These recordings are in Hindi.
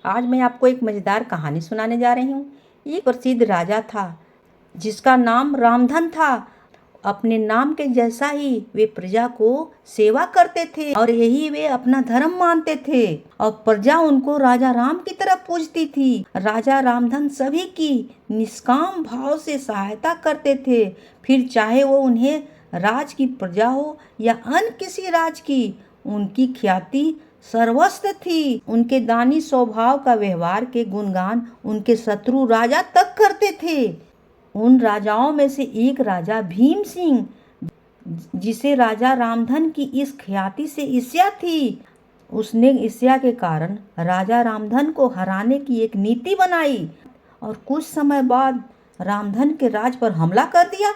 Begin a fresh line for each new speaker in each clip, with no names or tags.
आज मैं आपको एक मज़ेदार कहानी सुनाने जा रही हूँ। एक प्रसिद्ध राजा था जिसका नाम रामधन था। अपने नाम के जैसा ही वे प्रजा को सेवा करते थे और यही वे अपना धर्म मानते थे और प्रजा उनको राजा राम की तरह पूजती थी। राजा रामधन सभी की निष्काम भाव से सहायता करते थे, फिर चाहे वो उन्हें राज की प्रजा हो या अन्य किसी राज की। उनकी ख्याति सर्वस्व थी। उनके दानी स्वभाव का व्यवहार के गुणगान उनके शत्रु राजा तक करते थे। उन राजाओं में से एक राजा भीम सिंह, जिसे राजा रामधन की इस ख्याति से ईर्ष्या थी। उसने ईर्ष्या के कारण राजा रामधन को हराने की एक नीति बनाई और कुछ समय बाद रामधन के राज पर हमला कर दिया।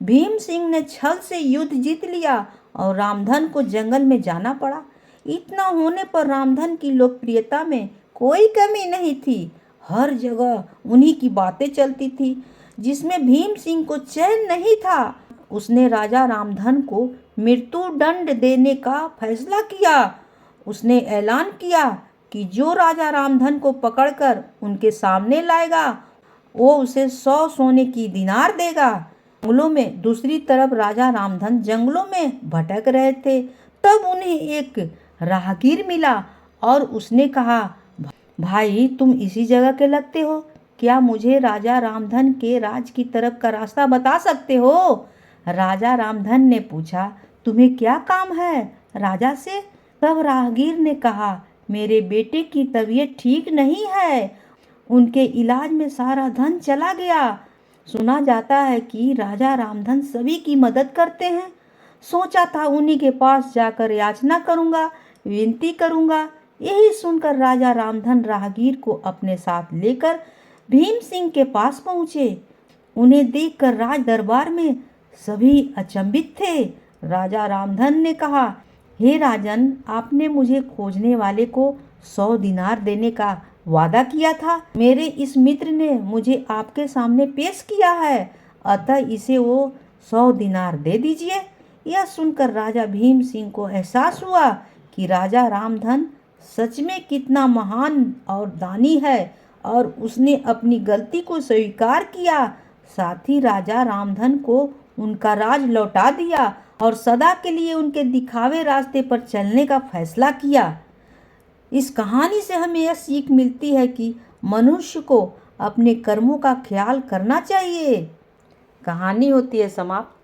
भीम सिंह ने छल से युद्ध जीत लिया और रामधन को जंगल में जाना पड़ा। इतना होने पर रामधन की लोकप्रियता में कोई कमी नहीं थी। हर जगह उन्हीं की बातें चलती थी, जिसमें भीम सिंह को चैन नहीं था। उसने राजा रामधन को मृत्यु दंड देने का फैसला किया। उसने ऐलान किया कि जो राजा रामधन को पकड़कर उनके सामने लाएगा, वो उसे 100 सोने की दिनार देगा। जंगलों में दूसरी तरफ राजा रामधन जंगलों में भटक रहे थे। तब उन्हें एक राहगीर मिला और उसने कहा, भाई तुम इसी जगह के लगते हो, क्या मुझे राजा रामधन के राज की तरफ का रास्ता बता सकते हो? राजा रामधन ने पूछा, तुम्हें क्या काम है राजा से? तब राहगीर ने कहा, मेरे बेटे की तबीयत ठीक नहीं है, उनके इलाज में सारा धन चला गया। सुना जाता है कि राजा रामधन सभी की मदद करते हैं। सोचा था उन्हीं के पास जाकर याचना करूंगा, विनती करूंगा। यही सुनकर राजा रामधन राहगीर को अपने साथ लेकर भीम सिंह के पास पहुँचे। उन्हें देखकर राज दरबार में सभी अचंभित थे। राजा रामधन ने कहा, हे राजन, आपने मुझे खोजने वाले को 100 दिनार देने का वादा किया था। मेरे इस मित्र ने मुझे आपके सामने पेश किया है, अतः इसे वो 100 दिनार दे दीजिए। यह सुनकर राजा भीम सिंह को एहसास हुआ कि राजा रामधन सच में कितना महान और दानी है और उसने अपनी गलती को स्वीकार किया। साथ ही राजा रामधन को उनका राज लौटा दिया और सदा के लिए उनके दिखावे रास्ते पर चलने का फैसला किया। इस कहानी से हमें यह सीख मिलती है कि मनुष्य को अपने कर्मों का ख्याल करना चाहिए। कहानी होती है समाप्त।